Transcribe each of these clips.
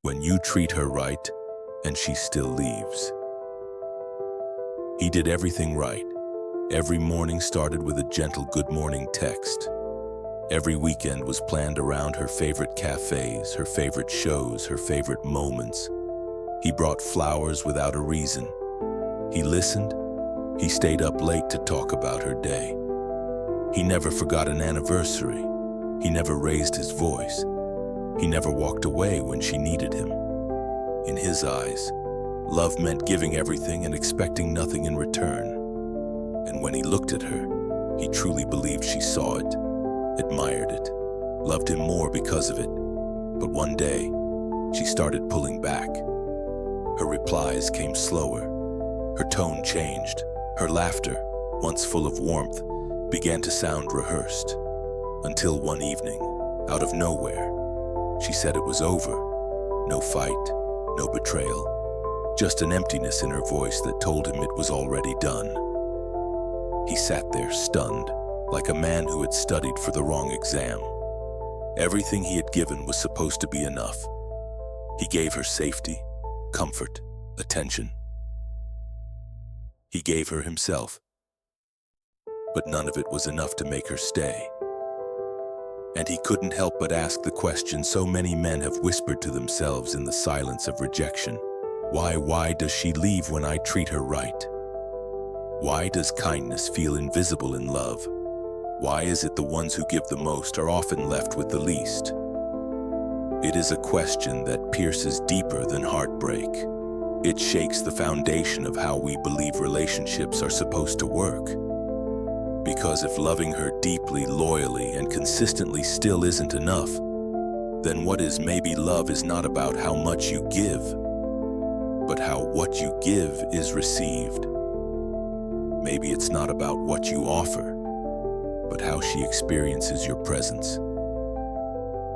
when you treat her right and she still leaves. He did everything right. Every morning started with a gentle good morning text. Every weekend was planned around her favorite cafes, her favorite shows, her favorite moments. He brought flowers without a reason. He listened. He stayed up late to talk about her day. He never forgot an anniversary. He never raised his voice. He never walked away when she needed him. In his eyes, love meant giving everything and expecting nothing in return. And when he looked at her, he truly believed she saw it, admired it, loved him more because of it. But one day, she started pulling back. Her replies came slower. Her tone changed. Her laughter, once full of warmth, began to sound rehearsed. Until one evening, out of nowhere, she said it was over. No fight, no betrayal, just an emptiness in her voice that told him it was already done. He sat there stunned, like a man who had studied for the wrong exam. Everything he had given was supposed to be enough. He gave her safety, comfort, attention. He gave her himself. But none of it was enough to make her stay. And he couldn't help but ask the question so many men have whispered to themselves in the silence of rejection. Why does she leave when I treat her right? Why does kindness feel invisible in love? Why is it the ones who give the most are often left with the least? It is a question that pierces deeper than heartbreak. It shakes the foundation of how we believe relationships are supposed to work. Because if loving her deeply, loyally, and consistently still isn't enough, then what is maybe love is not about how much you give, but how what you give is received. Maybe it's not about what you offer, but how she experiences your presence.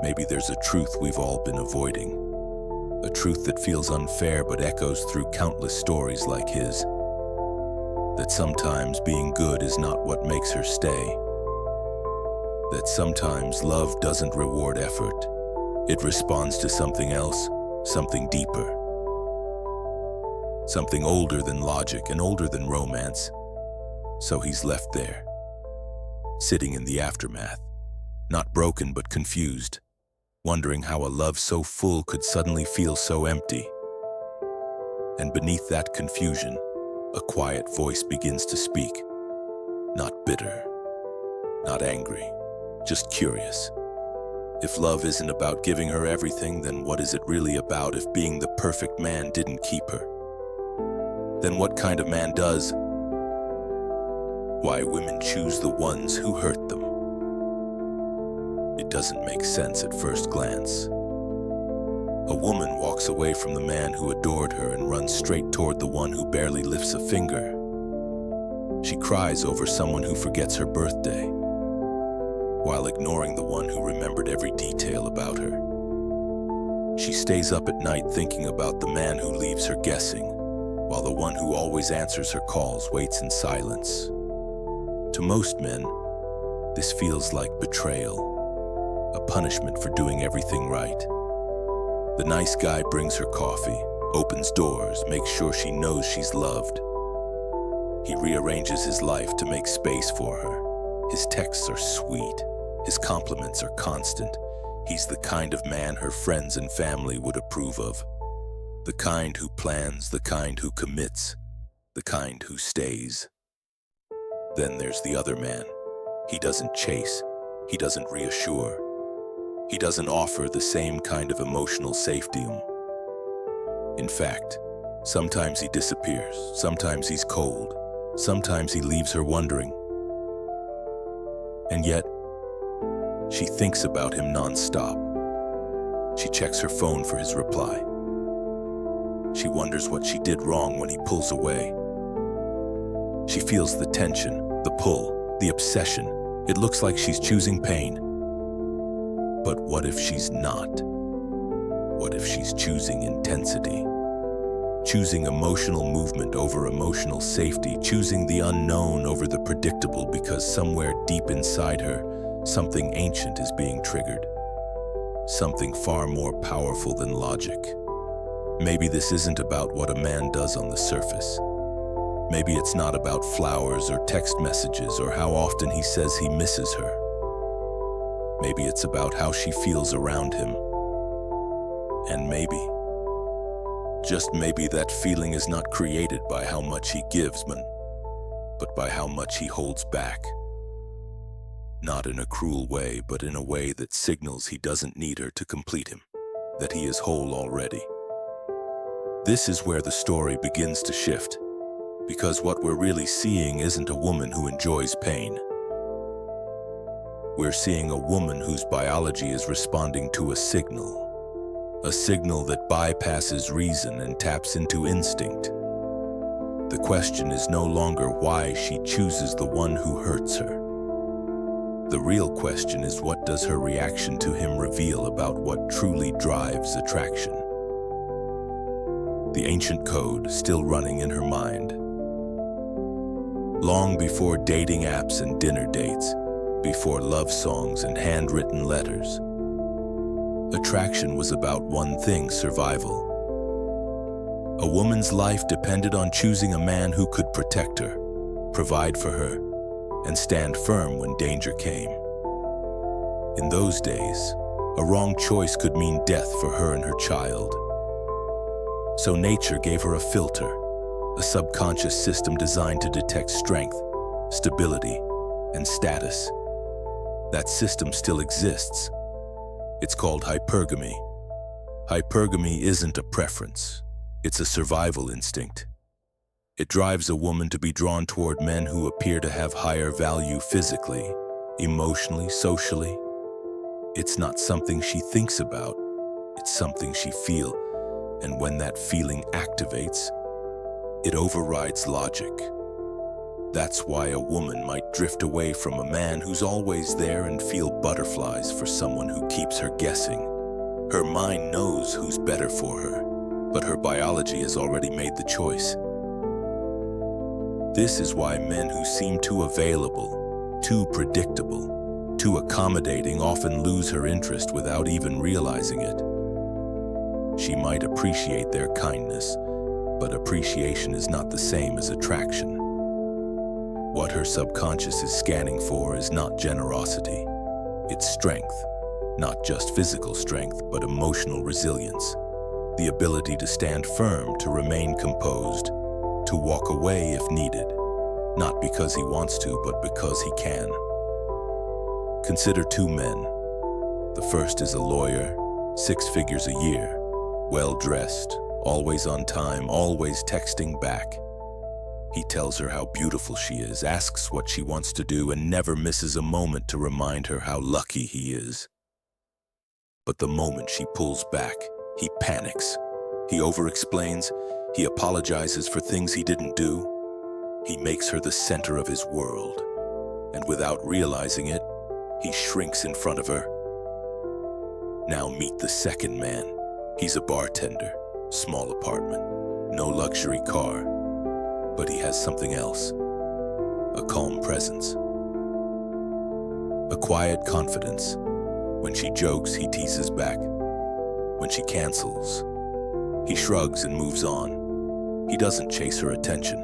Maybe there's a truth we've all been avoiding, a truth that feels unfair but echoes through countless stories like his. That sometimes being good is not what makes her stay. That sometimes love doesn't reward effort. It responds to something else, something deeper. Something older than logic and older than romance. So he's left there, sitting in the aftermath, not broken but confused, wondering how a love so full could suddenly feel so empty. And beneath that confusion, a quiet voice begins to speak. Not bitter, not angry, just curious. If love isn't about giving her everything, then what is it really about if being the perfect man didn't keep her? Then what kind of man does? Why women choose the ones who hurt them? It doesn't make sense at first glance. A woman walks away from the man who adored her and runs straight toward the one who barely lifts a finger. She cries over someone who forgets her birthday, while ignoring the one who remembered every detail about her. She stays up at night thinking about the man who leaves her guessing, while the one who always answers her calls waits in silence. To most men, this feels like betrayal, a punishment for doing everything right. The nice guy brings her coffee, opens doors, makes sure she knows she's loved. He rearranges his life to make space for her. His texts are sweet. His compliments are constant. He's the kind of man her friends and family would approve of. The kind who plans, the kind who commits, the kind who stays. Then there's the other man. He doesn't chase. He doesn't reassure. He doesn't offer the same kind of emotional safety. In fact, sometimes he disappears, sometimes he's cold, sometimes he leaves her wondering. And yet, she thinks about him nonstop. She checks her phone for his reply. She wonders what she did wrong when he pulls away. She feels the tension, the pull, the obsession. It looks like she's choosing pain. But what if she's not? What if she's choosing intensity? Choosing emotional movement over emotional safety, choosing the unknown over the predictable because somewhere deep inside her, something ancient is being triggered. Something far more powerful than logic. Maybe this isn't about what a man does on the surface. Maybe it's not about flowers or text messages or how often he says he misses her. Maybe it's about how she feels around him. And maybe, just maybe, that feeling is not created by how much he gives, but by how much he holds back. Not in a cruel way, but in a way that signals he doesn't need her to complete him, that he is whole already. This is where the story begins to shift, because what we're really seeing isn't a woman who enjoys pain. We're seeing a woman whose biology is responding to a signal that bypasses reason and taps into instinct. The question is no longer why she chooses the one who hurts her. The real question is, what does her reaction to him reveal about what truly drives attraction? The ancient code still running in her mind. Long before dating apps and dinner dates, before love songs and handwritten letters, attraction was about one thing: survival. A woman's life depended on choosing a man who could protect her, provide for her, and stand firm when danger came. In those days, a wrong choice could mean death for her and her child. So nature gave her a filter, a subconscious system designed to detect strength, stability, and status. That system still exists. It's called hypergamy. Hypergamy isn't a preference. It's a survival instinct. It drives a woman to be drawn toward men who appear to have higher value physically, emotionally, socially. It's not something she thinks about. It's something she feels. And when that feeling activates, it overrides logic. That's why a woman might drift away from a man who's always there and feel butterflies for someone who keeps her guessing. Her mind knows who's better for her, but her biology has already made the choice. This is why men who seem too available, too predictable, too accommodating often lose her interest without even realizing it. She might appreciate their kindness, but appreciation is not the same as attraction. What her subconscious is scanning for is not generosity. It's strength, not just physical strength, but emotional resilience. The ability to stand firm, to remain composed, to walk away if needed, not because he wants to, but because he can. Consider two men. The first is a lawyer, 6 figures a year, well-dressed, always on time, always texting back. He tells her how beautiful she is, asks what she wants to do, and never misses a moment to remind her how lucky he is. But the moment she pulls back, he panics. He over-explains. He apologizes for things he didn't do. He makes her the center of his world. And without realizing it, he shrinks in front of her. Now meet the second man. He's a bartender, small apartment, no luxury car, but he has something else, a calm presence, a quiet confidence. When she jokes, he teases back. When she cancels, he shrugs and moves on. He doesn't chase her attention,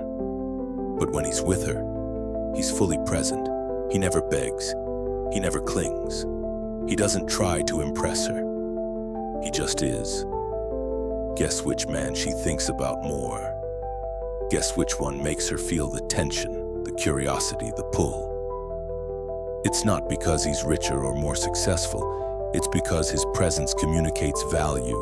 but when he's with her, he's fully present. He never begs, he never clings, he doesn't try to impress her. He just is. Guess which man she thinks about more? Guess which one makes her feel the tension, the curiosity, the pull? It's not because he's richer or more successful. It's because his presence communicates value.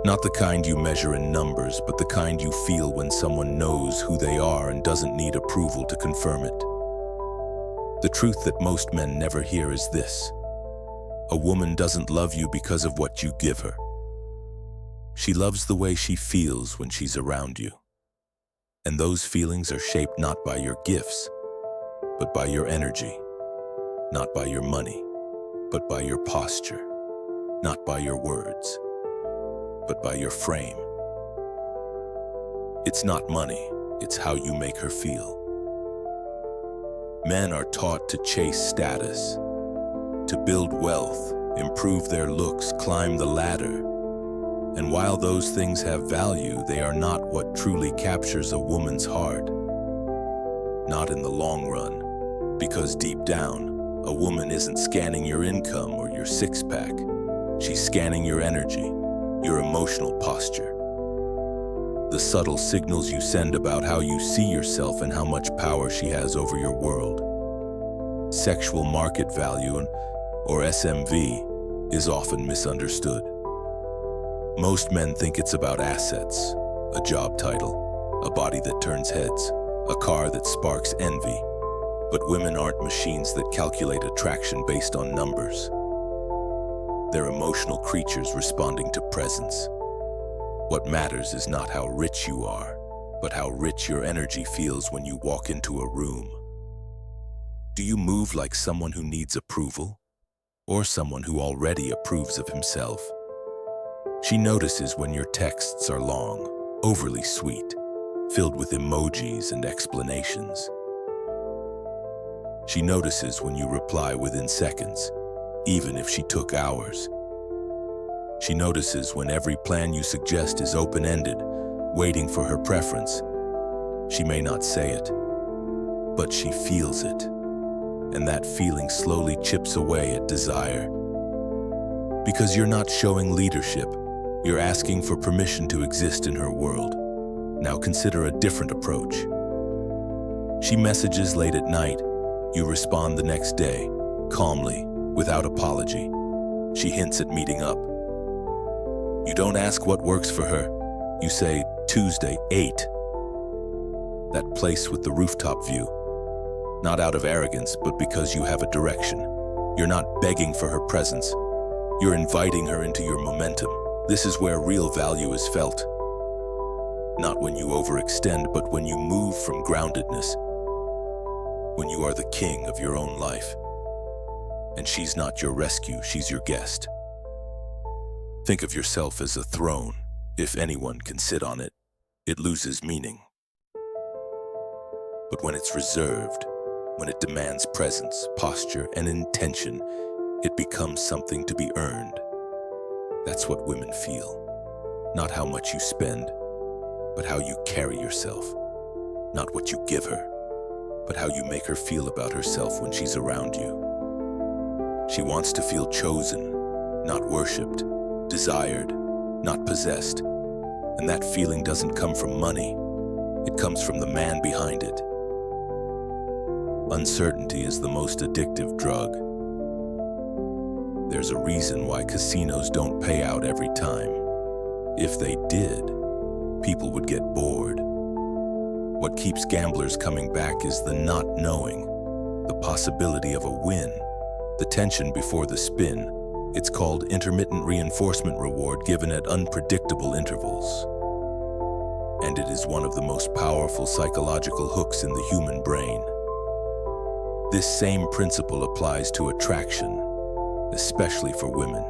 Not the kind you measure in numbers, but the kind you feel when someone knows who they are and doesn't need approval to confirm it. The truth that most men never hear is this: a woman doesn't love you because of what you give her. She loves the way she feels when she's around you. And those feelings are shaped not by your gifts, but by your energy. Not by your money, but by your posture. Not by your words, but by your frame. It's not money, it's how you make her feel. Men are taught to chase status, to build wealth, improve their looks, climb the ladder. And while those things have value, they are not what truly captures a woman's heart. Not in the long run, because deep down, a woman isn't scanning your income or your six-pack. She's scanning your energy, your emotional posture. The subtle signals you send about how you see yourself and how much power she has over your world. Sexual market value, or SMV, is often misunderstood. Most men think it's about assets, a job title, a body that turns heads, a car that sparks envy. But women aren't machines that calculate attraction based on numbers. They're emotional creatures responding to presence. What matters is not how rich you are, but how rich your energy feels when you walk into a room. Do you move like someone who needs approval, or someone who already approves of himself? She notices when your texts are long, overly sweet, filled with emojis and explanations. She notices when you reply within seconds, even if she took hours. She notices when every plan you suggest is open-ended, waiting for her preference. She may not say it, but she feels it, and that feeling slowly chips away at desire. Because you're not showing leadership, you're asking for permission to exist in her world. Now consider a different approach. She messages late at night. You respond the next day, calmly, without apology. She hints at meeting up. You don't ask what works for her. You say, Tuesday, 8. That place with the rooftop view. Not out of arrogance, but because you have a direction. You're not begging for her presence. You're inviting her into your momentum. This is where real value is felt. Not when you overextend, but when you move from groundedness. When you are the king of your own life. And she's not your rescue, she's your guest. Think of yourself as a throne. If anyone can sit on it, it loses meaning. But when it's reserved, when it demands presence, posture, and intention, it becomes something to be earned. That's what women feel. Not how much you spend, but how you carry yourself. Not what you give her, but how you make her feel about herself when she's around you. She wants to feel chosen, not worshipped, desired, not possessed. And that feeling doesn't come from money. It comes from the man behind it. Uncertainty is the most addictive drug. There's a reason why casinos don't pay out every time. If they did, people would get bored. What keeps gamblers coming back is the not knowing, the possibility of a win, the tension before the spin. It's called intermittent reinforcement reward given at unpredictable intervals. And it is one of the most powerful psychological hooks in the human brain. This same principle applies to attraction, especially for women.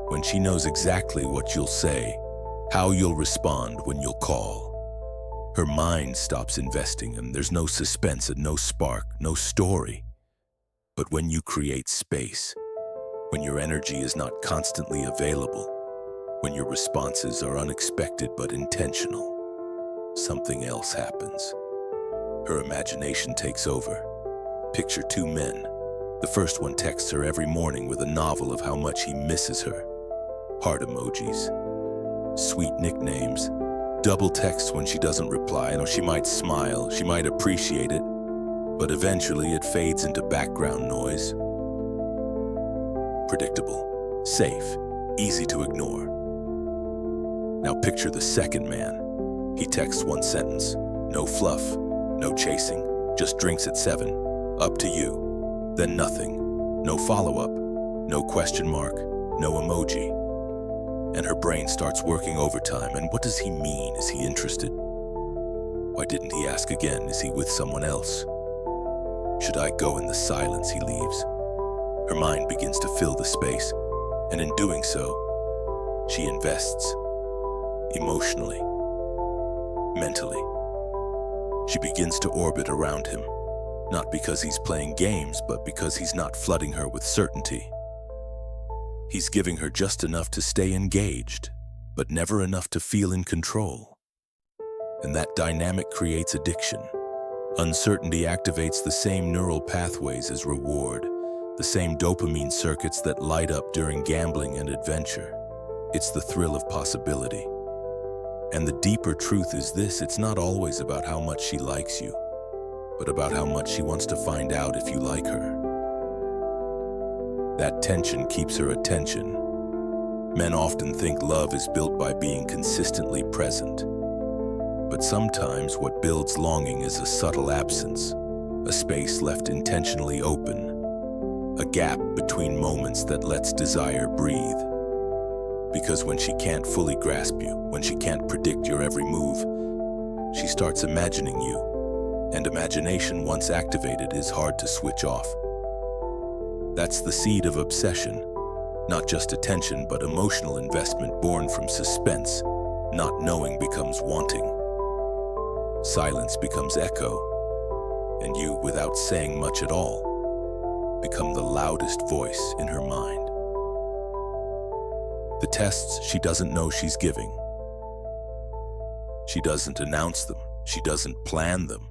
When she knows exactly what you'll say, how you'll respond when you'll call, her mind stops investing and there's no suspense and no spark, no story. But when you create space, when your energy is not constantly available, when your responses are unexpected but intentional, something else happens. Her imagination takes over. Picture two men. The first one texts her every morning with a novel of how much he misses her. Heart emojis, sweet nicknames, double texts when she doesn't reply. She might smile, she might appreciate it, but eventually it fades into background noise. Predictable, safe, easy to ignore. Now picture the second man. He texts one sentence, no fluff, no chasing, just drinks at 7, up to you. Then nothing, no follow-up, no question mark, no emoji. And her brain starts working overtime. And what does he mean? Is he interested? Why didn't he ask again? Is he with someone else? Should I go in the silence he leaves? Her mind begins to fill the space, and in doing so, she invests. Emotionally, mentally. She begins to orbit around him, not because he's playing games, but because he's not flooding her with certainty. He's giving her just enough to stay engaged, but never enough to feel in control. And that dynamic creates addiction. Uncertainty activates the same neural pathways as reward, the same dopamine circuits that light up during gambling and adventure. It's the thrill of possibility. And the deeper truth is this: it's not always about how much she likes you, but about how much she wants to find out if you like her. That tension keeps her attention. Men often think love is built by being consistently present. But sometimes what builds longing is a subtle absence, a space left intentionally open, a gap between moments that lets desire breathe. Because when she can't fully grasp you, when she can't predict your every move, she starts imagining you. And imagination, once activated, is hard to switch off. That's the seed of obsession, not just attention, but emotional investment born from suspense. Not knowing becomes wanting. Silence becomes echo, and you, without saying much at all, become the loudest voice in her mind. The tests she doesn't know she's giving. She doesn't announce them, she doesn't plan them,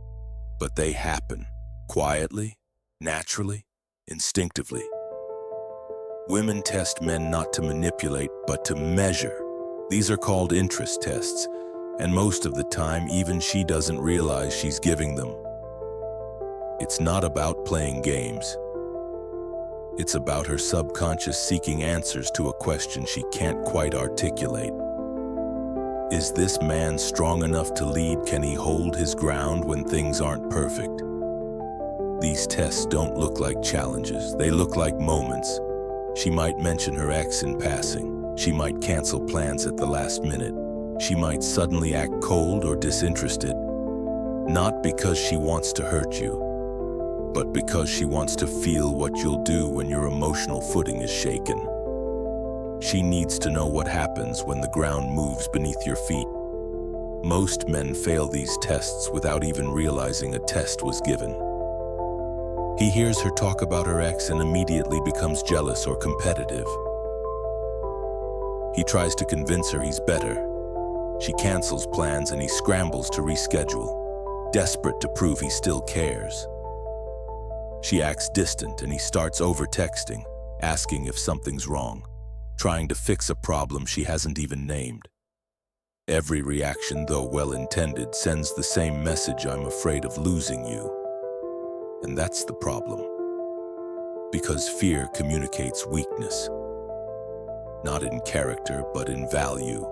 but they happen, quietly, naturally, instinctively. Women test men not to manipulate, but to measure. These are called interest tests, and most of the time, even she doesn't realize she's giving them. It's not about playing games. It's about her subconscious seeking answers to a question she can't quite articulate. Is this man strong enough to lead? Can he hold his ground when things aren't perfect? These tests don't look like challenges, they look like moments. She might mention her ex in passing. She might cancel plans at the last minute. She might suddenly act cold or disinterested. Not because she wants to hurt you, but because she wants to feel what you'll do when your emotional footing is shaken. She needs to know what happens when the ground moves beneath your feet. Most men fail these tests without even realizing a test was given. He hears her talk about her ex and immediately becomes jealous or competitive. He tries to convince her he's better. She cancels plans and he scrambles to reschedule, desperate to prove he still cares. She acts distant and he starts over-texting, asking if something's wrong, trying to fix a problem she hasn't even named. Every reaction, though well-intended, sends the same message: I'm afraid of losing you. And that's the problem. Because fear communicates weakness. Not in character, but in value.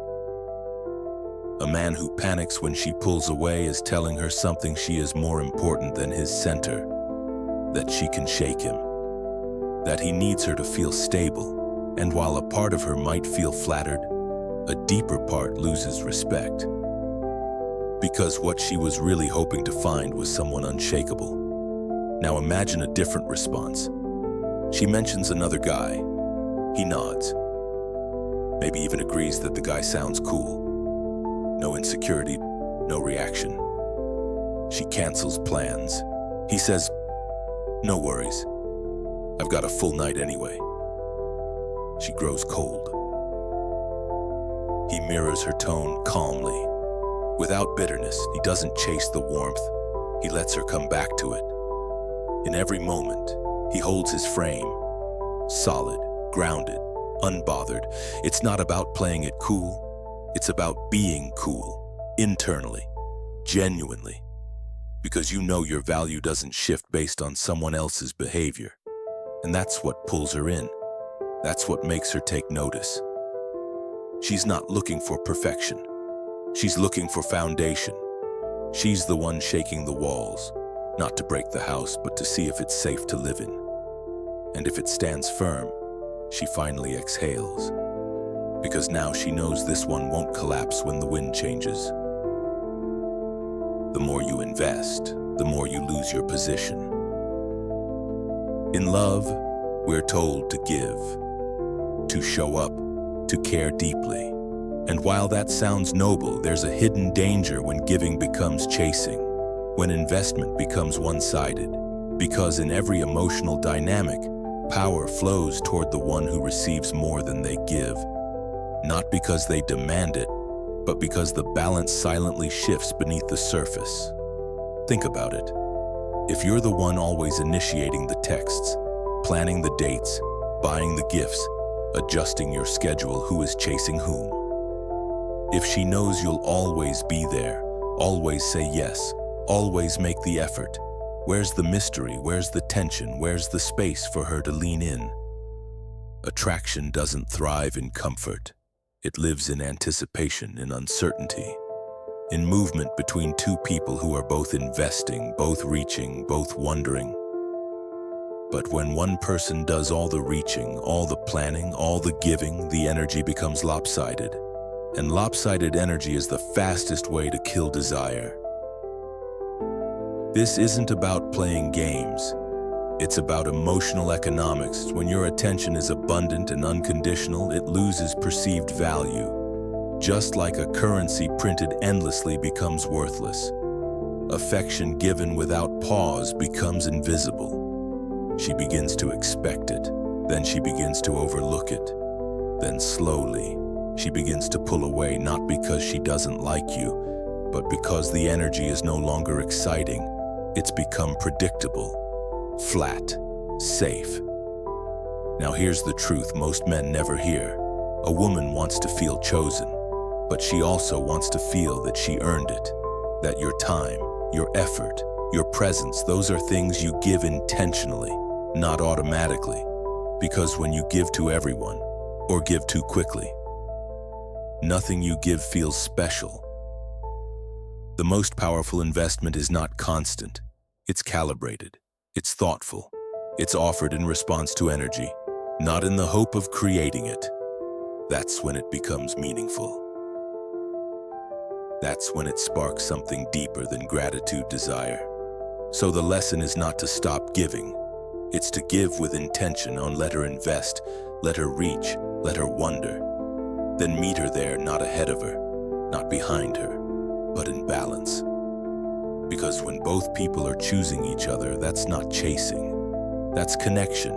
A man who panics when she pulls away is telling her something: she is more important than his center, that she can shake him, that he needs her to feel stable, and while a part of her might feel flattered, a deeper part loses respect. Because what she was really hoping to find was someone unshakable. Now imagine a different response. She mentions another guy. He nods, maybe even agrees that the guy sounds cool. No insecurity, no reaction. She cancels plans. He says, no worries. I've got a full night anyway. She grows cold. He mirrors her tone calmly. Without bitterness, he doesn't chase the warmth. He lets her come back to it. In every moment, he holds his frame, solid, grounded, unbothered. It's not about playing it cool. It's about being cool, internally, genuinely, because you know your value doesn't shift based on someone else's behavior. And that's what pulls her in. That's what makes her take notice. She's not looking for perfection. She's looking for foundation. She's the one shaking the walls, not to break the house, but to see if it's safe to live in. And if it stands firm, she finally exhales. Because now she knows this one won't collapse when the wind changes. The more you invest, the more you lose your position. In love, we're told to give, to show up, to care deeply. And while that sounds noble, there's a hidden danger when giving becomes chasing, when investment becomes one-sided. Because in every emotional dynamic, Power flows toward the one who receives more than they give, not because they demand it, but because the balance silently shifts beneath the surface. Think about it. If you're the one always initiating the texts, planning the dates, buying the gifts, adjusting your schedule, who is chasing whom? If she knows you'll always be there, always say yes, always make the effort, where's the mystery, where's the tension, where's the space for her to lean in? Attraction doesn't thrive in comfort. It lives in anticipation, in uncertainty, in movement between two people who are both investing, both reaching, both wondering. But when one person does all the reaching, all the planning, all the giving, the energy becomes lopsided. And lopsided energy is the fastest way to kill desire. This isn't about playing games. It's about emotional economics. When your attention is abundant and unconditional, it loses perceived value. Just like a currency printed endlessly becomes worthless. Affection given without pause becomes invisible. She begins to expect it, then she begins to overlook it. Then slowly, she begins to pull away, not because she doesn't like you, but because the energy is no longer exciting. It's become predictable. Flat, safe. Now here's the truth most men never hear. A woman wants to feel chosen, but she also wants to feel that she earned it, that your time, your effort, your presence, those are things you give intentionally, not automatically, because when you give to everyone, or give too quickly, nothing you give feels special. The most powerful investment is not constant, it's calibrated. It's thoughtful. It's offered in response to energy, not in the hope of creating it. That's when it becomes meaningful. That's when it sparks something deeper than gratitude, desire. So the lesson is not to stop giving. It's to give with intention. Let her invest, let her reach, let her wonder. Then meet her there, not ahead of her, not behind her, but in balance. Because when both people are choosing each other, that's not chasing, that's connection.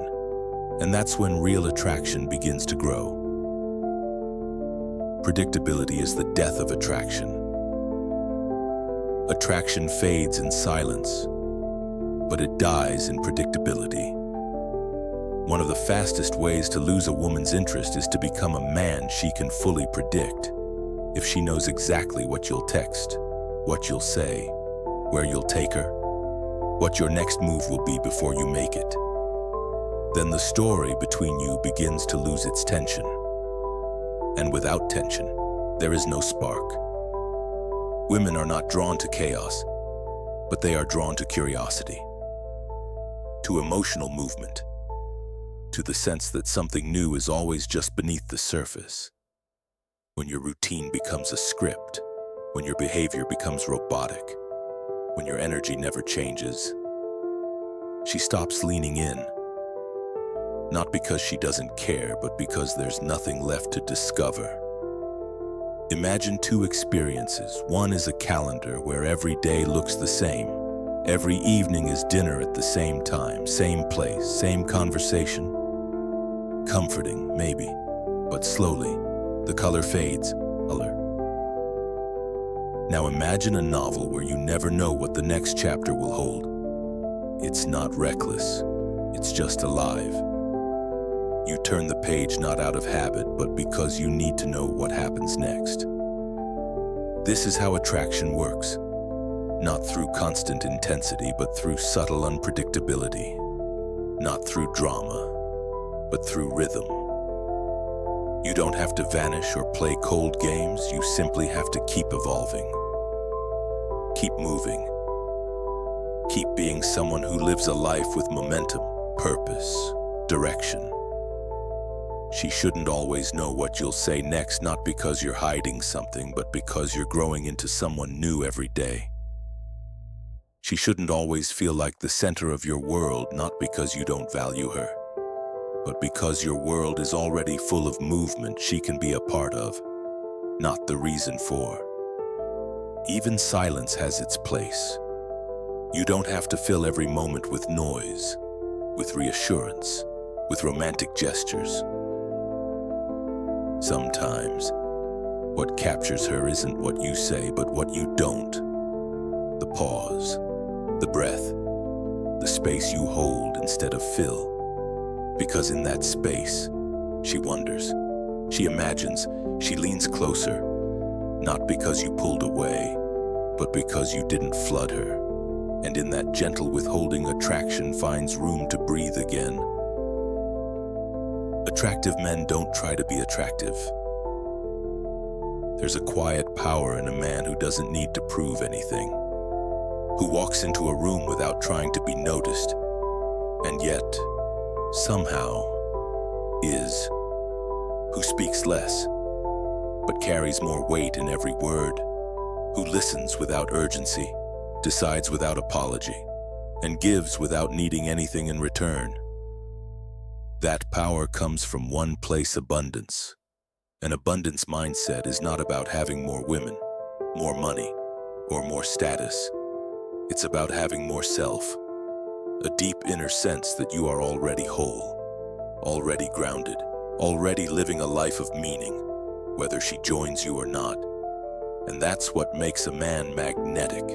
And that's when real attraction begins to grow. Predictability is the death of attraction. Attraction fades in silence, but it dies in predictability. One of the fastest ways to lose a woman's interest is to become a man she can fully predict. If she knows exactly what you'll text, what you'll say, where you'll take her, what your next move will be before you make it, then the story between you begins to lose its tension. And without tension, there is no spark. Women are not drawn to chaos, but they are drawn to curiosity, to emotional movement, to the sense that something new is always just beneath the surface. When your routine becomes a script, when your behavior becomes robotic, when your energy never changes, she stops leaning in. Not because she doesn't care, but because there's nothing left to discover. Imagine two experiences. One is a calendar where every day looks the same. Every evening is dinner at the same time, same place, same conversation. Comforting, maybe, but slowly, the color fades. Now imagine a novel where you never know what the next chapter will hold. It's not reckless, it's just alive. You turn the page not out of habit, but because you need to know what happens next. This is how attraction works. Not through constant intensity, but through subtle unpredictability. Not through drama, but through rhythm. You don't have to vanish or play cold games, you simply have to keep evolving. Keep moving. Keep being someone who lives a life with momentum, purpose, direction. She shouldn't always know what you'll say next, not because you're hiding something, but because you're growing into someone new every day. She shouldn't always feel like the center of your world, not because you don't value her, but because your world is already full of movement she can be a part of, not the reason for. Even silence has its place. You don't have to fill every moment with noise, with reassurance, with romantic gestures. Sometimes, what captures her isn't what you say, but what you don't. The pause, the breath, the space you hold instead of fill. Because in that space, she wonders, she imagines, she leans closer, not because you pulled away, but because you didn't flood her. And in that gentle withholding, attraction finds room to breathe again. Attractive men don't try to be attractive. There's a quiet power in a man who doesn't need to prove anything, who walks into a room without trying to be noticed, and yet, somehow, is, who speaks less, but carries more weight in every word, who listens without urgency, decides without apology, and gives without needing anything in return. That power comes from one place: abundance. An abundance mindset is not about having more women, more money, or more status. It's about having more self, a deep inner sense that you are already whole, already grounded, already living a life of meaning, whether she joins you or not. And that's what makes a man magnetic.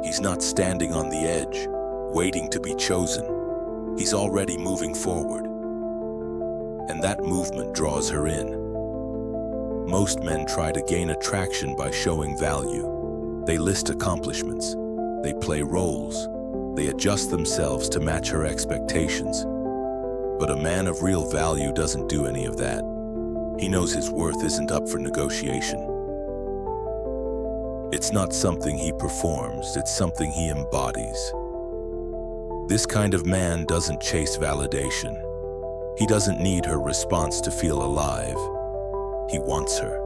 He's not standing on the edge, waiting to be chosen. He's already moving forward. And that movement draws her in. Most men try to gain attraction by showing value. They list accomplishments. They play roles. They adjust themselves to match her expectations. But a man of real value doesn't do any of that. He knows his worth isn't up for negotiation. It's not something he performs, it's something he embodies. This kind of man doesn't chase validation. He doesn't need her response to feel alive. He wants her,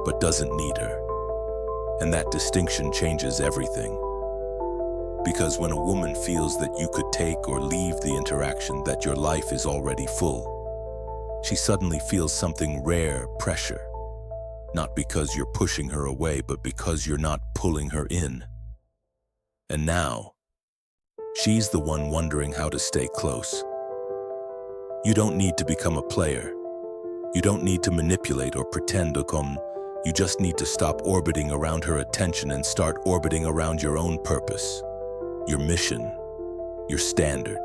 but doesn't need her. And that distinction changes everything. Because when a woman feels that you could take or leave the interaction, that your life is already full, she suddenly feels something rare: pressure. Not because you're pushing her away, but because you're not pulling her in. And now, she's the one wondering how to stay close. You don't need to become a player. You don't need to manipulate or pretend to come. You just need to stop orbiting around her attention and start orbiting around your own purpose, your mission, your standard.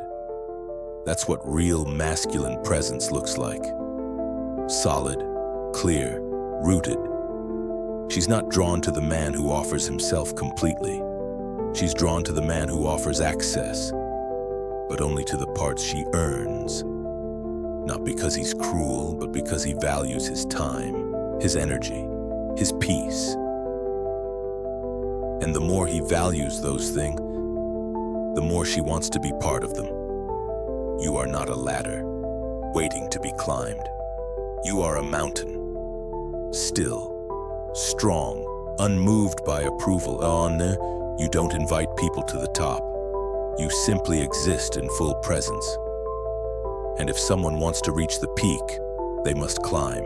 That's what real masculine presence looks like. Solid, clear, rooted. She's not drawn to the man who offers himself completely. She's drawn to the man who offers access, but only to the parts she earns. Not because he's cruel, but because he values his time, his energy, his peace. And the more he values those things, the more she wants to be part of them. You are not a ladder, waiting to be climbed. You are a mountain, still, strong, unmoved by approval. You don't invite people to the top. You simply exist in full presence. And if someone wants to reach the peak, they must climb.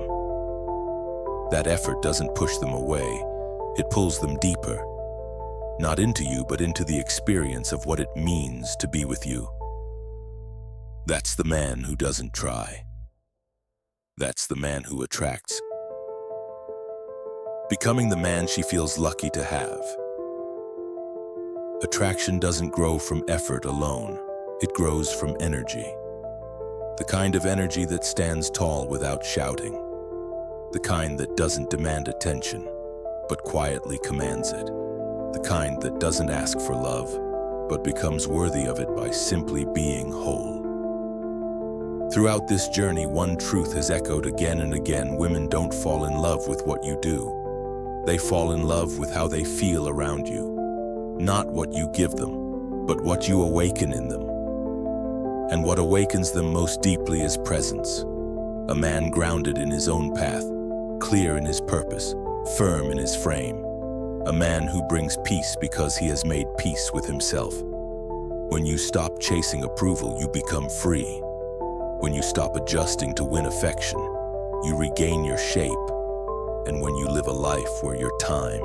That effort doesn't push them away. It pulls them deeper. Not into you, but into the experience of what it means to be with you. That's the man who doesn't try. That's the man who attracts. Becoming the man she feels lucky to have. Attraction doesn't grow from effort alone. It grows from energy. The kind of energy that stands tall without shouting. The kind that doesn't demand attention, but quietly commands it. The kind that doesn't ask for love, but becomes worthy of it by simply being whole. Throughout this journey, one truth has echoed again and again: women don't fall in love with what you do. They fall in love with how they feel around you. Not what you give them, but what you awaken in them. And what awakens them most deeply is presence. A man grounded in his own path, clear in his purpose, firm in his frame. A man who brings peace because he has made peace with himself. When you stop chasing approval, you become free. When you stop adjusting to win affection, you regain your shape. And when you live a life where your time,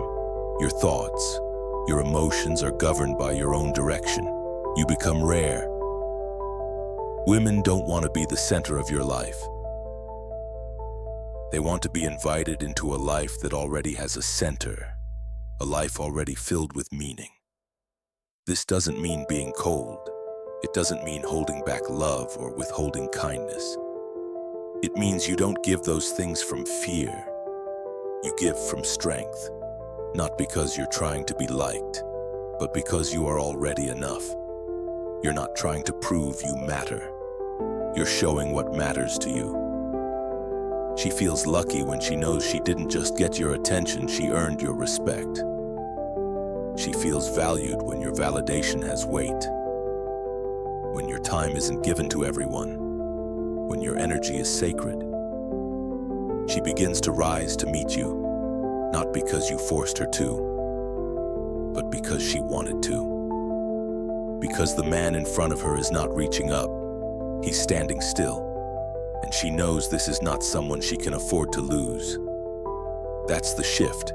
your thoughts, your emotions are governed by your own direction, you become rare. Women don't want to be the center of your life. They want to be invited into a life that already has a center, a life already filled with meaning. This doesn't mean being cold. It doesn't mean holding back love or withholding kindness. It means you don't give those things from fear. You give from strength, not because you're trying to be liked, but because you are already enough. You're not trying to prove you matter. You're showing what matters to you. She feels lucky when she knows she didn't just get your attention, she earned your respect. She feels valued when your validation has weight, when your time isn't given to everyone, when your energy is sacred. She begins to rise to meet you, not because you forced her to, but because she wanted to. Because the man in front of her is not reaching up, he's standing still, and she knows this is not someone she can afford to lose. That's the shift.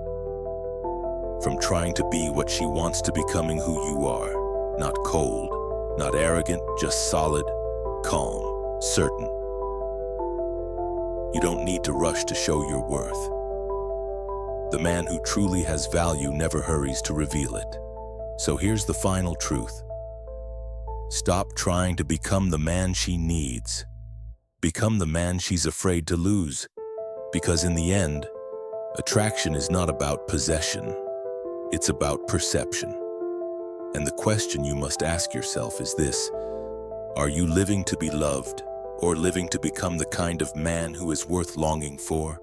From trying to be what she wants to becoming who you are, not cold, not arrogant, just solid, calm, certain. You don't need to rush to show your worth. The man who truly has value never hurries to reveal it. So here's the final truth. Stop trying to become the man she needs. Become the man she's afraid to lose. Because in the end, attraction is not about possession. It's about perception. And the question you must ask yourself is this: are you living to be loved, or living to become the kind of man who is worth longing for?